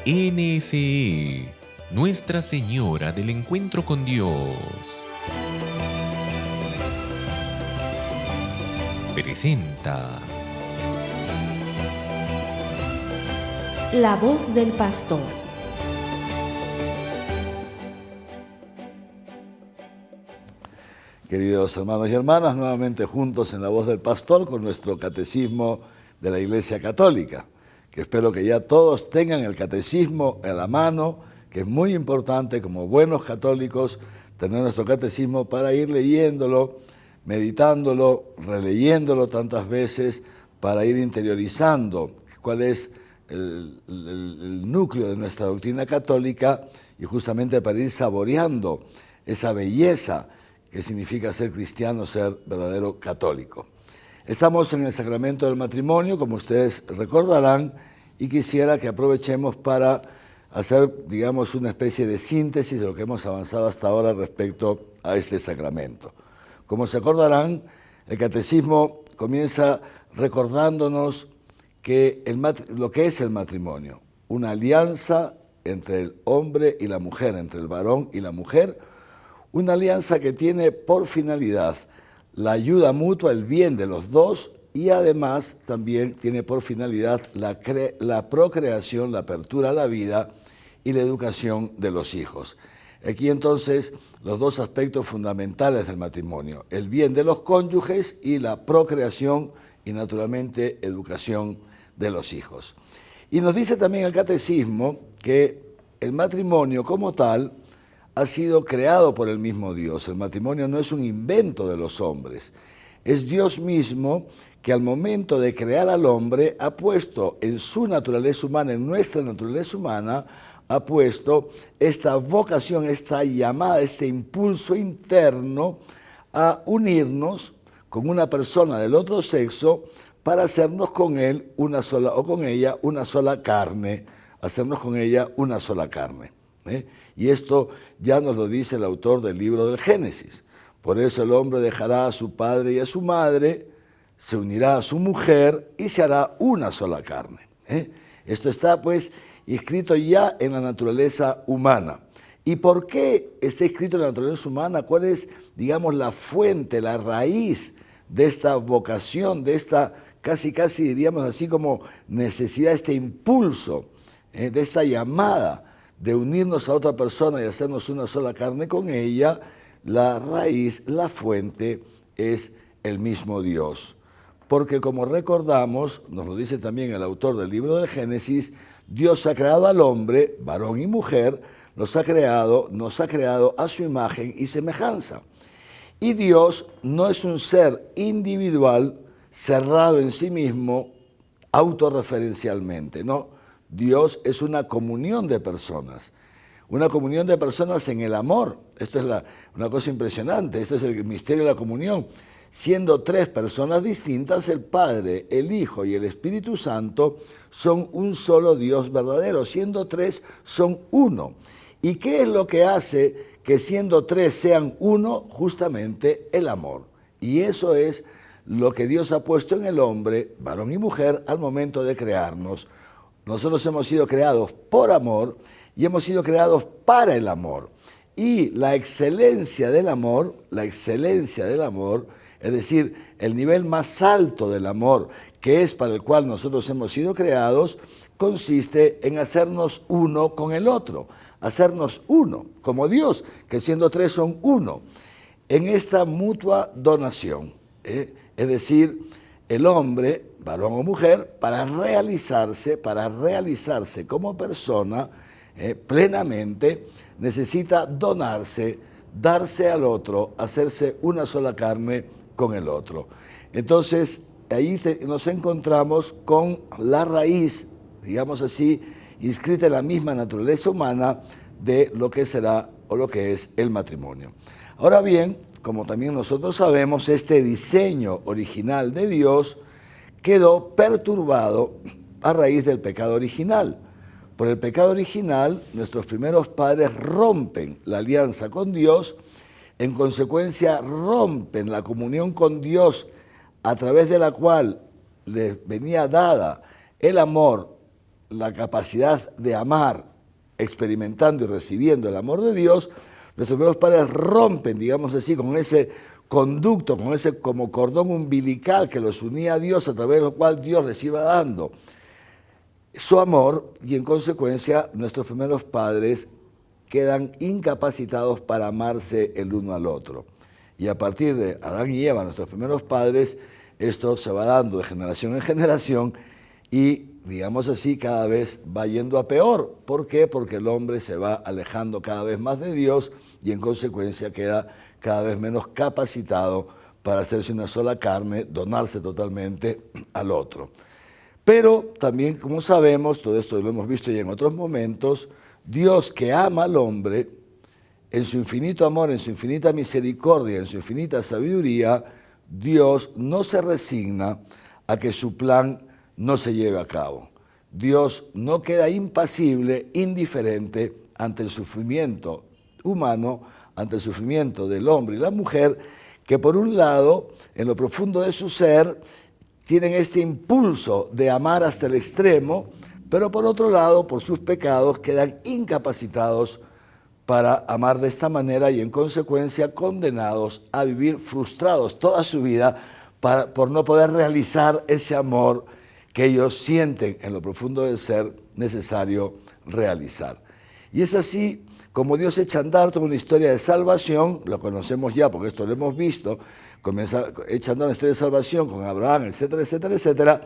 NSE, Nuestra Señora del Encuentro con Dios, presenta La voz del pastor. Queridos hermanos y hermanas, nuevamente juntos en La Voz del Pastor con nuestro Catecismo de la Iglesia Católica, que espero que ya todos tengan el Catecismo en la mano, que es muy importante como buenos católicos tener nuestro Catecismo para ir leyéndolo, meditándolo, releyéndolo tantas veces, para ir interiorizando cuál es el núcleo de nuestra doctrina católica y justamente para ir saboreando esa belleza que significa ser cristiano, ser verdadero católico. Estamos en el sacramento del matrimonio, como ustedes recordarán, y quisiera que aprovechemos para hacer, digamos, una especie de síntesis de lo que hemos avanzado hasta ahora respecto a este sacramento. Como se acordarán, el catecismo comienza recordándonos que lo que es el matrimonio, una alianza entre el hombre y la mujer, entre el varón y la mujer, una alianza que tiene por finalidad la ayuda mutua, el bien de los dos, y además también tiene por finalidad la procreación, la apertura a la vida y la educación de los hijos. Aquí entonces los dos aspectos fundamentales del matrimonio, el bien de los cónyuges y la procreación y naturalmente educación de los hijos. Y nos dice también el catecismo que el matrimonio como tal ha sido creado por el mismo Dios. El matrimonio no es un invento de los hombres. Es Dios mismo que al momento de crear al hombre ha puesto en su naturaleza humana, en nuestra naturaleza humana, ha puesto esta vocación, esta llamada, este impulso interno a unirnos con una persona del otro sexo para hacernos con él una sola, o con ella una sola carne, hacernos con ella una sola carne. Y esto ya nos lo dice el autor del libro del Génesis. Por eso el hombre dejará a su padre y a su madre, se unirá a su mujer y se hará una sola carne. Esto está pues escrito ya en la naturaleza humana. ¿Y por qué está escrito en la naturaleza humana? ¿Cuál es, digamos, la fuente, la raíz de esta vocación, de esta casi diríamos así como necesidad, este impulso, de esta llamada de unirnos a otra persona y hacernos una sola carne con ella? La raíz, la fuente es el mismo Dios. Porque como recordamos, nos lo dice también el autor del libro del Génesis, Dios ha creado al hombre, varón y mujer, nos ha creado a su imagen y semejanza. Y Dios no es un ser individual, cerrado en sí mismo, autorreferencialmente, no. Dios es una comunión de personas en el amor. Esto es una cosa impresionante, este es el misterio de la comunión. Siendo tres personas distintas, el Padre, el Hijo y el Espíritu Santo son un solo Dios verdadero. Siendo tres, son uno. ¿Y qué es lo que hace que siendo tres sean uno? Justamente el amor. Y eso es lo que Dios ha puesto en el hombre, varón y mujer, al momento de crearnos. Nosotros hemos sido creados por amor y hemos sido creados para el amor. Y la excelencia del amor, es decir, el nivel más alto del amor, que es para el cual nosotros hemos sido creados, consiste en hacernos uno con el otro, hacernos uno, como Dios, que siendo tres son uno, en esta mutua donación. Es decir, el hombre, varón o mujer, para realizarse como persona plenamente, necesita donarse, darse al otro, hacerse una sola carne con el otro. Entonces, ahí nos encontramos con la raíz, digamos así, inscrita en la misma naturaleza humana de lo que será o lo que es el matrimonio. Ahora bien, como también nosotros sabemos, este diseño original de Dios quedó perturbado a raíz del pecado original. Por el pecado original, nuestros primeros padres rompen la alianza con Dios, en consecuencia rompen la comunión con Dios a través de la cual les venía dada el amor la capacidad de amar, experimentando y recibiendo el amor de Dios, nuestros primeros padres rompen, digamos así, con ese conducto, con ese como cordón umbilical que los unía a Dios, a través de lo cual Dios les iba dando su amor, y en consecuencia nuestros primeros padres quedan incapacitados para amarse el uno al otro. Y a partir de Adán y Eva, nuestros primeros padres, esto se va dando de generación en generación y, digamos así, cada vez va yendo a peor. ¿Por qué? Porque el hombre se va alejando cada vez más de Dios y en consecuencia queda cada vez menos capacitado para hacerse una sola carne, donarse totalmente al otro. Pero también, como sabemos, todo esto lo hemos visto ya en otros momentos, Dios que ama al hombre, en su infinito amor, en su infinita misericordia, en su infinita sabiduría, Dios no se resigna a que su plan no se lleve a cabo. Dios no queda impasible, indiferente ante el sufrimiento humano, ante el sufrimiento del hombre y la mujer, que por un lado, en lo profundo de su ser, tienen este impulso de amar hasta el extremo, pero por otro lado, por sus pecados, quedan incapacitados para amar de esta manera y en consecuencia condenados a vivir frustrados toda su vida por no poder realizar ese amor que ellos sienten en lo profundo del ser necesario realizar. Y es así como Dios echa a andar toda una historia de salvación, lo conocemos ya porque esto lo hemos visto, comienza echa a andar una historia de salvación con Abraham, etcétera, etcétera, etcétera,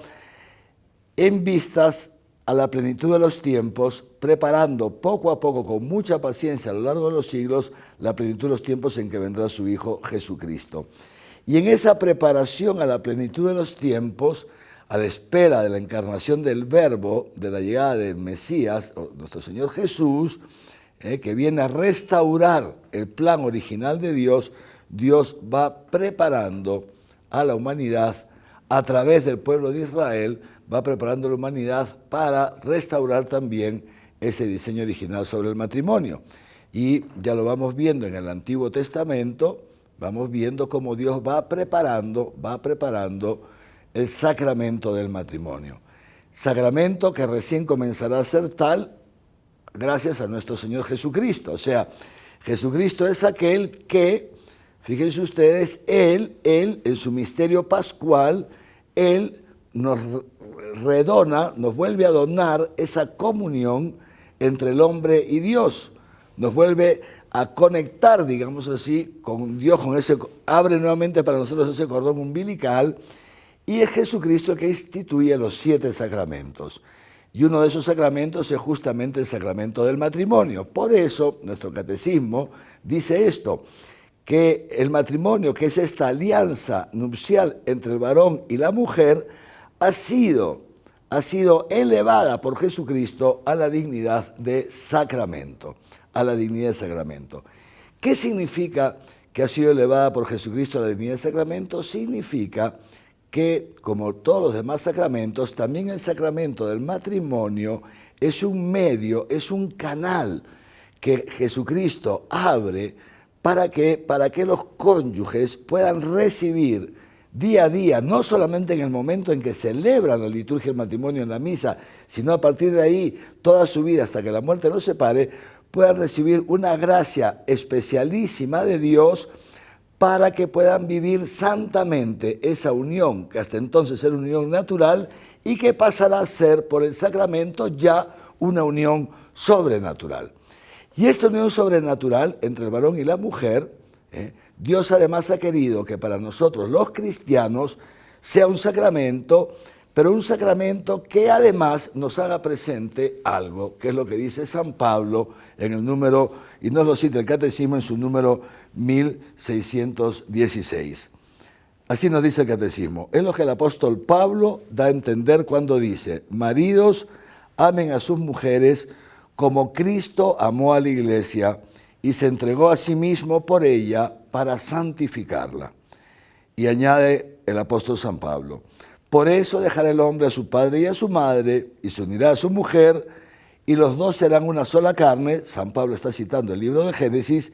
en vistas a la plenitud de los tiempos, preparando poco a poco, con mucha paciencia a lo largo de los siglos, la plenitud de los tiempos en que vendrá su Hijo Jesucristo. Y en esa preparación a la plenitud de los tiempos, a la espera de la encarnación del Verbo, de la llegada del Mesías, nuestro Señor Jesús, que viene a restaurar el plan original de Dios, Dios va preparando a la humanidad a través del pueblo de Israel, va preparando a la humanidad para restaurar también ese diseño original sobre el matrimonio. Y ya lo vamos viendo en el Antiguo Testamento, vamos viendo cómo Dios va preparando el sacramento del matrimonio. Sacramento que recién comenzará a ser tal gracias a nuestro Señor Jesucristo. O sea, Jesucristo es aquel que, fíjense ustedes, Él en su misterio pascual, Él nos redona, nos vuelve a donar esa comunión entre el hombre y Dios, nos vuelve a conectar, digamos así, con Dios, abre nuevamente para nosotros ese cordón umbilical, y es Jesucristo el que instituye los 7 sacramentos. Y uno de esos sacramentos es justamente el sacramento del matrimonio. Por eso, nuestro catecismo dice esto, que el matrimonio, que es esta alianza nupcial entre el varón y la mujer, ha sido elevada por Jesucristo a la dignidad de sacramento, ¿Qué significa que ha sido elevada por Jesucristo a la dignidad de sacramento? Significa que, como todos los demás sacramentos, también el sacramento del matrimonio es un medio, es un canal que Jesucristo abre para que los cónyuges puedan recibir día a día, no solamente en el momento en que celebran la liturgia del matrimonio en la misa, sino a partir de ahí, toda su vida hasta que la muerte los separe, puedan recibir una gracia especialísima de Dios para que puedan vivir santamente esa unión, que hasta entonces era una unión natural y que pasará a ser por el sacramento ya una unión sobrenatural. Y esta unión sobrenatural entre el varón y la mujer, Dios además ha querido que para nosotros los cristianos sea un sacramento, pero un sacramento que además nos haga presente algo, que es lo que dice San Pablo en el número, y nos lo cita el Catecismo en su número 1616. Así nos dice el Catecismo. Es lo que el apóstol Pablo da a entender cuando dice: maridos, amen a sus mujeres como Cristo amó a la Iglesia y se entregó a sí mismo por ella para santificarla. Y añade el apóstol San Pablo: por eso dejará el hombre a su padre y a su madre y se unirá a su mujer y los dos serán una sola carne. San Pablo está citando el libro de Génesis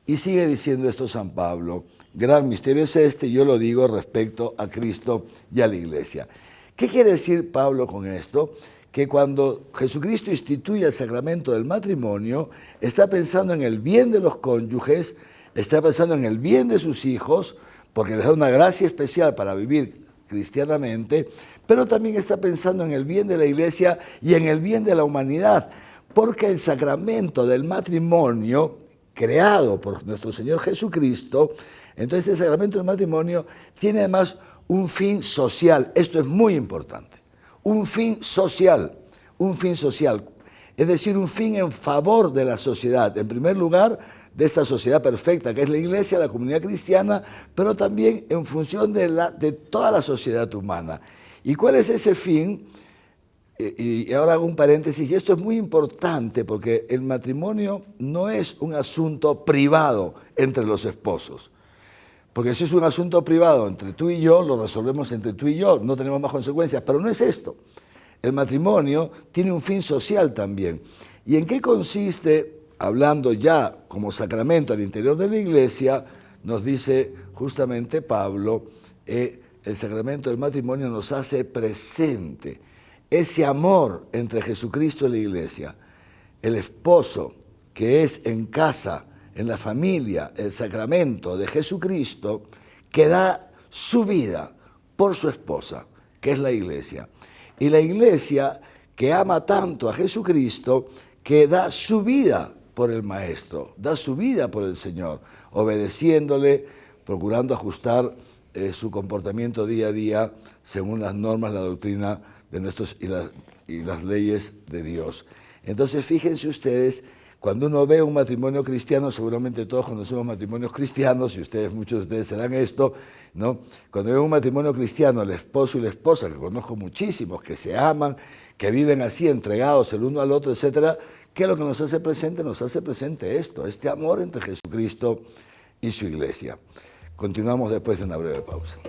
y sigue diciendo esto San Pablo: gran misterio es este, yo lo digo respecto a Cristo y a la Iglesia. ¿Qué quiere decir Pablo con esto? que cuando Jesucristo instituye el sacramento del matrimonio, está pensando en el bien de los cónyuges, está pensando en el bien de sus hijos, porque les da una gracia especial para vivir cristianamente, pero también está pensando en el bien de la Iglesia y en el bien de la humanidad, porque el sacramento del matrimonio, creado por nuestro Señor Jesucristo, entonces el sacramento del matrimonio tiene además un fin social. Esto es muy importante. Un fin social, es decir, un fin en favor de la sociedad. En primer lugar, de esta sociedad perfecta que es la Iglesia, la comunidad cristiana, pero también en función de toda la sociedad humana. ¿Y cuál es ese fin? Y ahora hago un paréntesis, y esto es muy importante porque el matrimonio no es un asunto privado entre los esposos. Porque si es un asunto privado entre tú y yo, lo resolvemos entre tú y yo, no tenemos más consecuencias, pero no es esto. El matrimonio tiene un fin social también. ¿Y en qué consiste, hablando ya como sacramento al interior de la Iglesia, nos dice justamente Pablo, el sacramento del matrimonio nos hace presente ese amor entre Jesucristo y la Iglesia, el esposo que es en casa, en la familia, el sacramento de Jesucristo, que da su vida por su esposa, que es la Iglesia. Y la Iglesia que ama tanto a Jesucristo, que da su vida por el Maestro, da su vida por el Señor, obedeciéndole, procurando ajustar su comportamiento día a día según las normas, la doctrina de nuestros y las leyes de Dios. Entonces, fíjense ustedes, cuando uno ve un matrimonio cristiano, seguramente todos conocemos matrimonios cristianos, y muchos de ustedes serán esto, ¿no? Cuando ve un matrimonio cristiano, el esposo y la esposa, que conozco muchísimos, que se aman, que viven así, entregados el uno al otro, etcétera, ¿qué es lo que nos hace presente? Nos hace presente esto, este amor entre Jesucristo y su Iglesia. Continuamos después de una breve pausa.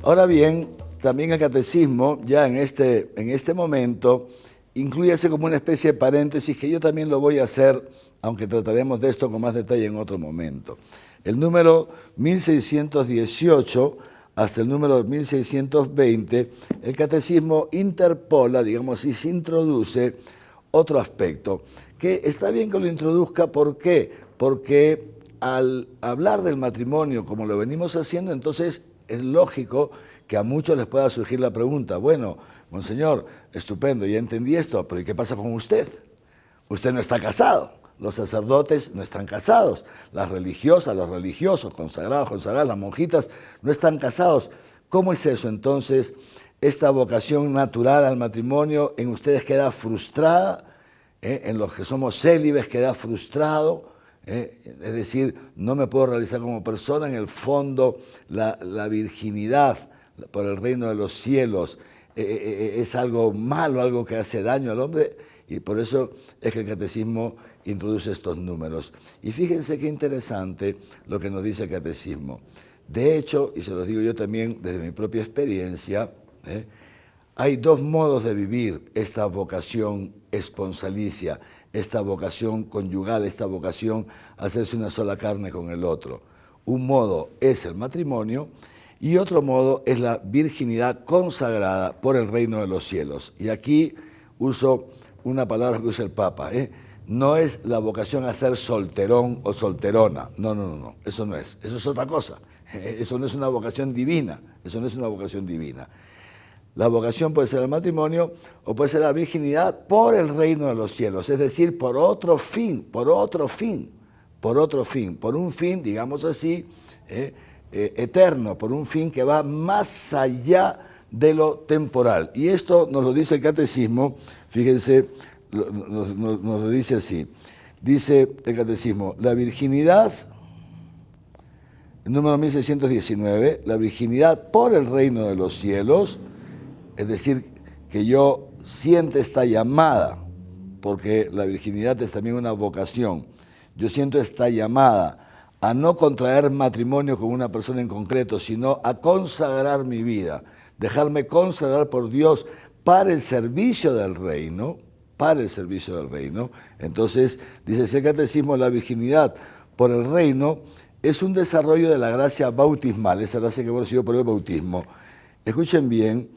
Ahora bien, también el catecismo, ya en este momento, incluye como una especie de paréntesis que yo también lo voy a hacer, aunque trataremos de esto con más detalle en otro momento. El número 1618 hasta el número 1620, el catecismo interpola, digamos así, se introduce otro aspecto, que está bien que lo introduzca. ¿Por qué? Porque al hablar del matrimonio como lo venimos haciendo, entonces es lógico que a muchos les pueda surgir la pregunta, bueno, monseñor, estupendo, ya entendí esto, pero ¿y qué pasa con usted? Usted no está casado, los sacerdotes no están casados, las religiosas, los religiosos, consagrados, consagradas, las monjitas no están casados. ¿Cómo es eso? Entonces, esta vocación natural al matrimonio en ustedes queda frustrada, en los que somos célibes queda frustrado. Es decir, no me puedo realizar como persona. En el fondo, la virginidad por el reino de los cielos es algo malo, algo que hace daño al hombre, y por eso es que el catecismo introduce estos números. Y fíjense qué interesante lo que nos dice el catecismo. De hecho, y se los digo yo también desde mi propia experiencia, hay dos modos de vivir esta vocación esponsalicia, esta vocación conyugal, esta vocación a hacerse una sola carne con el otro. Un modo es el matrimonio y otro modo es la virginidad consagrada por el reino de los cielos. Y aquí uso una palabra que usa el Papa, no es la vocación a ser solterón o solterona, no, eso no es, eso es otra cosa, eso no es una vocación divina, La vocación puede ser el matrimonio o puede ser la virginidad por el reino de los cielos, es decir, por un fin, digamos así, eterno, por un fin que va más allá de lo temporal. Y esto nos lo dice el catecismo, fíjense, nos lo dice así. Dice el catecismo, la virginidad, el número 1619, la virginidad por el reino de los cielos, es decir, que yo siente esta llamada, porque la virginidad es también una vocación, yo siento esta llamada a no contraer matrimonio con una persona en concreto, sino a consagrar mi vida, dejarme consagrar por Dios para el servicio del reino, Entonces, dice ese catecismo, la virginidad por el reino es un desarrollo de la gracia bautismal, esa gracia que hemos recibido por el bautismo. Escuchen bien,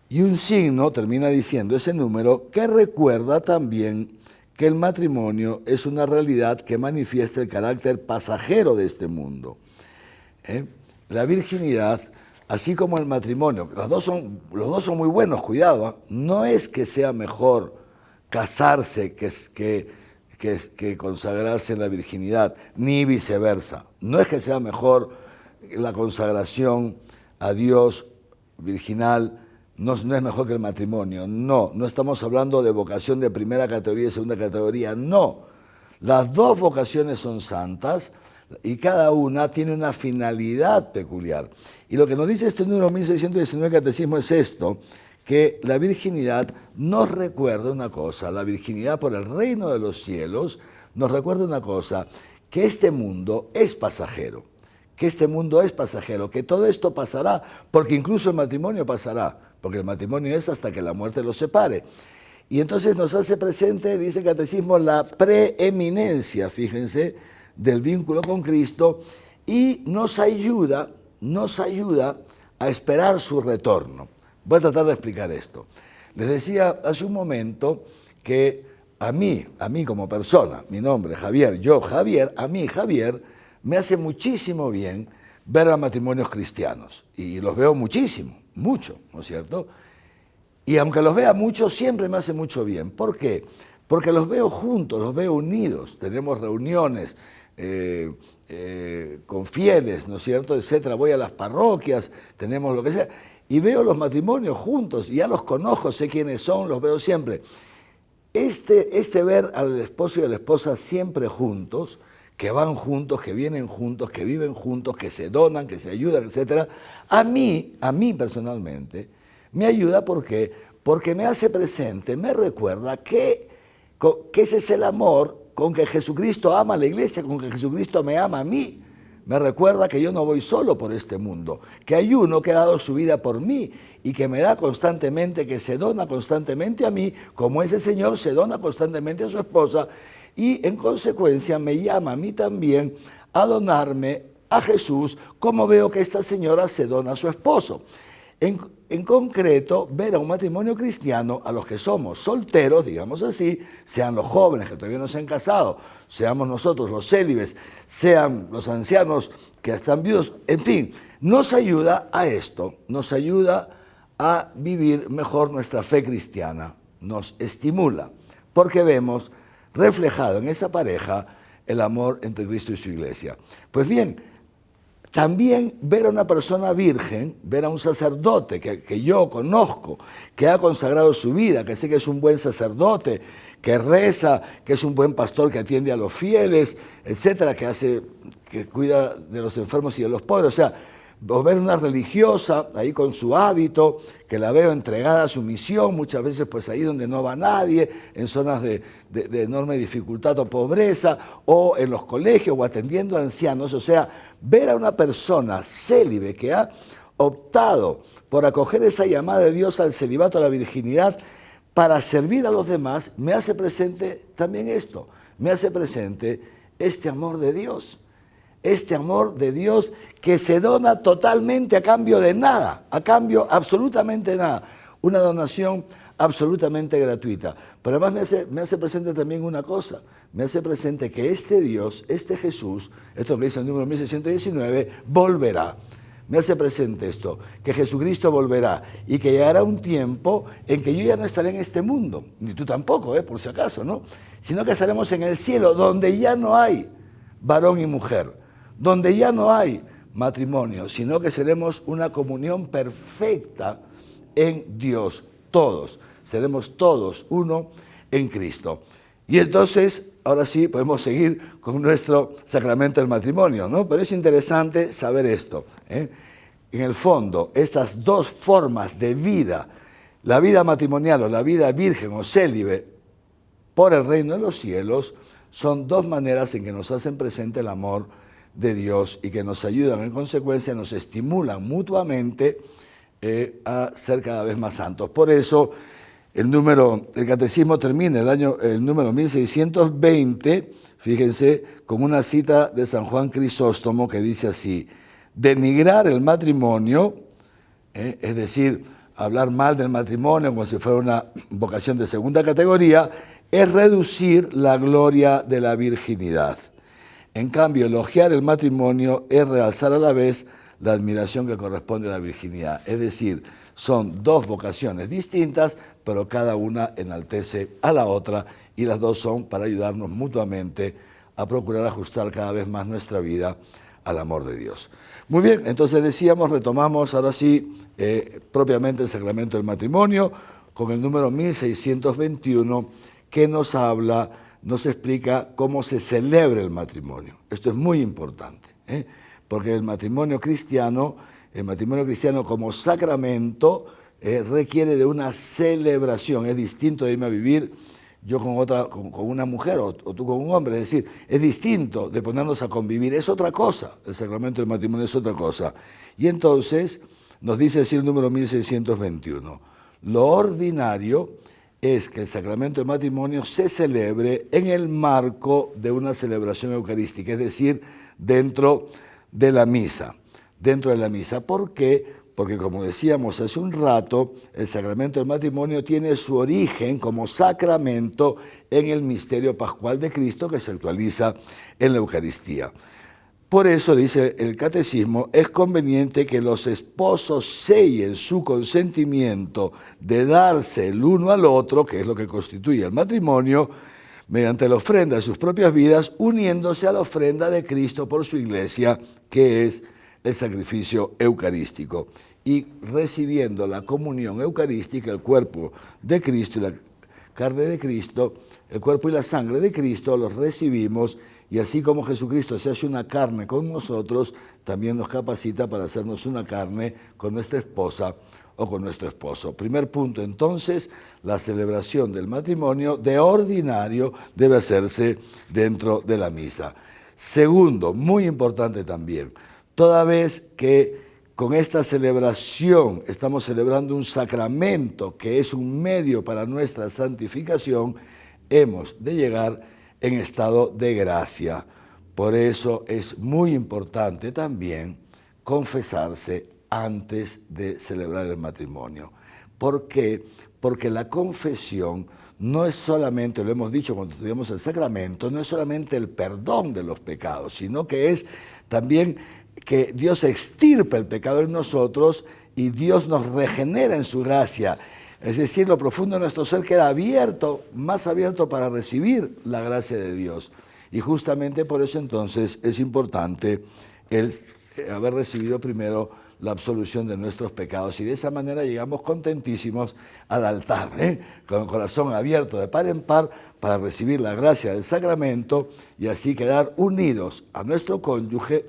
y un signo, termina diciendo ese número, que recuerda también que el matrimonio es una realidad que manifiesta el carácter pasajero de este mundo. La virginidad, así como el matrimonio, los dos son muy buenos, cuidado, no es que sea mejor casarse que consagrarse en la virginidad, ni viceversa. No es que sea mejor la consagración a Dios virginal, no es mejor que el matrimonio, no estamos hablando de vocación de primera categoría y segunda categoría, no. Las dos vocaciones son santas y cada una tiene una finalidad peculiar. Y lo que nos dice este número 1619 del Catecismo es esto, que la virginidad nos recuerda una cosa, la virginidad por el reino de los cielos nos recuerda una cosa, que este mundo es pasajero, que todo esto pasará, porque incluso el matrimonio pasará, porque el matrimonio es hasta que la muerte los separe. Y entonces nos hace presente, dice el Catecismo, la preeminencia, fíjense, del vínculo con Cristo y nos ayuda a esperar su retorno. Voy a tratar de explicar esto. Les decía hace un momento que a mí como persona, mi nombre Javier, Javier, me hace muchísimo bien ver a matrimonios cristianos. Y los veo mucho, ¿no es cierto? Y aunque los vea mucho, siempre me hace mucho bien. ¿Por qué? Porque los veo juntos, los veo unidos. Tenemos reuniones con fieles, ¿no es cierto?, etcétera. Voy a las parroquias, tenemos lo que sea. Y veo los matrimonios juntos, ya los conozco, sé quiénes son, los veo siempre. Este ver al esposo y a la esposa siempre juntos, que van juntos, que vienen juntos, que viven juntos, que se donan, que se ayudan, etc. A mí personalmente, me ayuda porque me hace presente, me recuerda que ese es el amor con que Jesucristo ama a la iglesia, con que Jesucristo me ama a mí. Me recuerda que yo no voy solo por este mundo, que hay uno que ha dado su vida por mí y que me da constantemente, que se dona constantemente a mí, como ese Señor se dona constantemente a su esposa y en consecuencia me llama a mí también a donarme a Jesús, como veo que esta señora se dona a su esposo. En concreto, ver a un matrimonio cristiano, a los que somos solteros, digamos así, sean los jóvenes que todavía no se han casado, seamos nosotros los célibes, sean los ancianos que están viudos, en fin, nos ayuda a esto, nos ayuda a vivir mejor nuestra fe cristiana, nos estimula, porque vemos reflejado en esa pareja el amor entre Cristo y su iglesia. Pues bien, también ver a una persona virgen, ver a un sacerdote que yo conozco, que ha consagrado su vida, que sé que es un buen sacerdote, que reza, que es un buen pastor que atiende a los fieles, etcétera, que cuida de los enfermos y de los pobres. O sea, ver una religiosa ahí con su hábito, que la veo entregada a su misión, muchas veces pues ahí donde no va nadie, en zonas de enorme dificultad o pobreza, o en los colegios o atendiendo a ancianos. O sea, ver a una persona célibe que ha optado por acoger esa llamada de Dios al celibato, a la virginidad, para servir a los demás, me hace presente también esto, me hace presente este amor de Dios. Este amor de Dios que se dona totalmente a cambio de nada, a cambio absolutamente nada, una donación absolutamente gratuita. Pero además me hace presente también una cosa, me hace presente que este Dios, este Jesús, esto que dice el número 1619, volverá. Me hace presente esto, que Jesucristo volverá y que llegará un tiempo en que yo ya no estaré en este mundo, ni tú tampoco, por si acaso, ¿no? Sino que estaremos en el cielo, donde ya no hay varón y mujer, donde ya no hay matrimonio, sino que seremos una comunión perfecta en Dios, todos, seremos todos uno en Cristo. Y entonces, ahora sí, podemos seguir con nuestro sacramento del matrimonio, ¿no? Pero es interesante saber esto, ¿eh? En el fondo, estas dos formas de vida, La vida matrimonial o la vida virgen o célibe por el reino de los cielos son dos maneras en que nos hacen presente el amor de Dios y que nos ayudan, en consecuencia, nos estimulan mutuamente a ser cada vez más santos. Por eso, el catecismo termina el número 1620, fíjense, con una cita de San Juan Crisóstomo que dice así: denigrar el matrimonio, es decir, hablar mal del matrimonio como si fuera una vocación de segunda categoría, es reducir la gloria de la virginidad. En cambio, elogiar el matrimonio es realzar a la vez la admiración que corresponde a la virginidad. Es decir, son dos vocaciones distintas, pero cada una enaltece a la otra y las dos son para ayudarnos mutuamente a procurar ajustar cada vez más nuestra vida al amor de Dios. Muy bien, entonces decíamos, retomamos ahora sí propiamente el sacramento del matrimonio con el número 1621 que nos habla, nos explica cómo se celebra el matrimonio. Esto es muy importante, porque el matrimonio cristiano como sacramento requiere de una celebración. Es distinto de irme a vivir yo con una mujer o tú con un hombre. Es decir, es distinto de ponernos a convivir. Es otra cosa. El sacramento del matrimonio es otra cosa. Y entonces nos dice así el número 1621. Lo ordinario es que el sacramento del matrimonio se celebre en el marco de una celebración eucarística, es decir, dentro de la misa. ¿Por qué? Porque, como decíamos hace un rato, el sacramento del matrimonio tiene su origen como sacramento en el misterio pascual de Cristo que se actualiza en la Eucaristía. Por eso, dice el catecismo, es conveniente que los esposos sellen su consentimiento de darse el uno al otro, que es lo que constituye el matrimonio, mediante la ofrenda de sus propias vidas, uniéndose a la ofrenda de Cristo por su iglesia, que es el sacrificio eucarístico, y recibiendo la comunión eucarística, el cuerpo de Cristo y la carne de Cristo, el cuerpo y la sangre de Cristo los recibimos, y así como Jesucristo se hace una carne con nosotros, también nos capacita para hacernos una carne con nuestra esposa o con nuestro esposo. Primer punto, entonces, la celebración del matrimonio de ordinario debe hacerse dentro de la misa. Segundo, muy importante también, toda vez que con esta celebración estamos celebrando un sacramento que es un medio para nuestra santificación, hemos de llegar en estado de gracia. Por eso es muy importante también confesarse antes de celebrar el matrimonio. ¿Por qué? Porque la confesión no es solamente, lo hemos dicho cuando estudiamos el sacramento, no es solamente el perdón de los pecados, sino que es también que Dios extirpa el pecado en nosotros y Dios nos regenera en su gracia. Es decir, lo profundo de nuestro ser queda abierto, más abierto para recibir la gracia de Dios. Y justamente por eso entonces es importante el haber recibido primero la absolución de nuestros pecados. Y de esa manera llegamos contentísimos al altar, con el corazón abierto de par en par para recibir la gracia del sacramento y así quedar unidos a nuestro cónyuge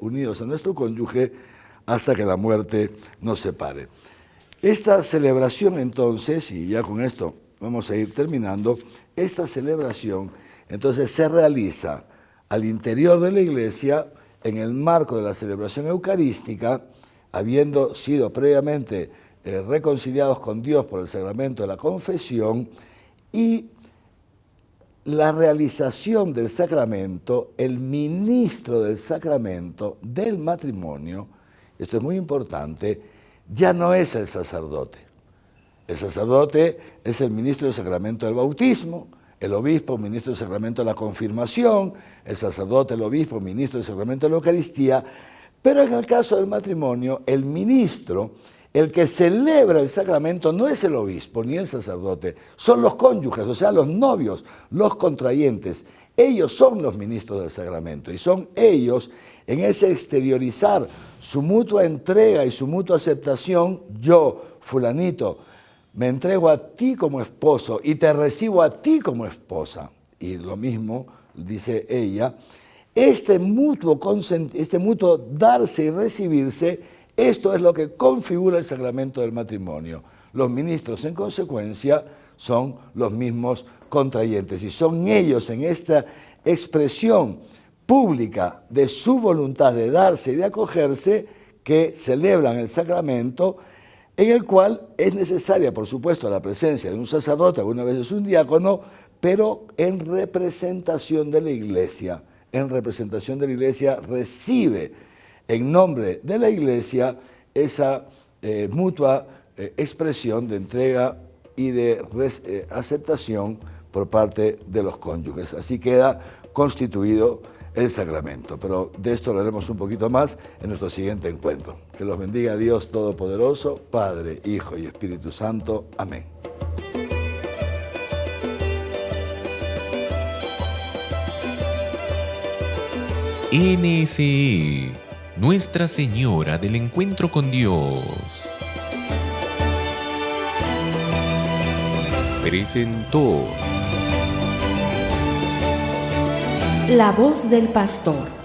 hasta que la muerte nos separe. Esta celebración entonces, y ya con esto vamos a ir terminando, esta celebración entonces se realiza al interior de la iglesia en el marco de la celebración eucarística, habiendo sido previamente reconciliados con Dios por el sacramento de la confesión, y la realización del sacramento, el ministro del sacramento del matrimonio, esto es muy importante, ya no es el sacerdote. El sacerdote es el ministro del sacramento del bautismo, el obispo, ministro del sacramento de la confirmación, el sacerdote, el obispo, ministro del sacramento de la Eucaristía, pero en el caso del matrimonio, el ministro, el que celebra el sacramento, no es el obispo ni el sacerdote, son los cónyuges, o sea, los novios, los contrayentes. Ellos son los ministros del sacramento y son ellos, en ese exteriorizar su mutua entrega y su mutua aceptación, yo, fulanito, me entrego a ti como esposo y te recibo a ti como esposa. Y lo mismo dice ella, este mutuo darse y recibirse, esto es lo que configura el sacramento del matrimonio. los ministros, en consecuencia, son los mismos contrayentes. Y son ellos, en esta expresión pública de su voluntad de darse y de acogerse, que celebran el sacramento, en el cual es necesaria, por supuesto, la presencia de un sacerdote, algunas veces un diácono, pero en representación de la Iglesia. En representación de la Iglesia recibe en nombre de la Iglesia esa mutua expresión de entrega y de aceptación por parte de los cónyuges. Así queda constituido el sacramento. Pero de esto hablaremos un poquito más en nuestro siguiente encuentro. Que los bendiga Dios Todopoderoso, Padre, Hijo y Espíritu Santo. Amén. NSE, Nuestra Señora del Encuentro con Dios, presentó La voz del pastor.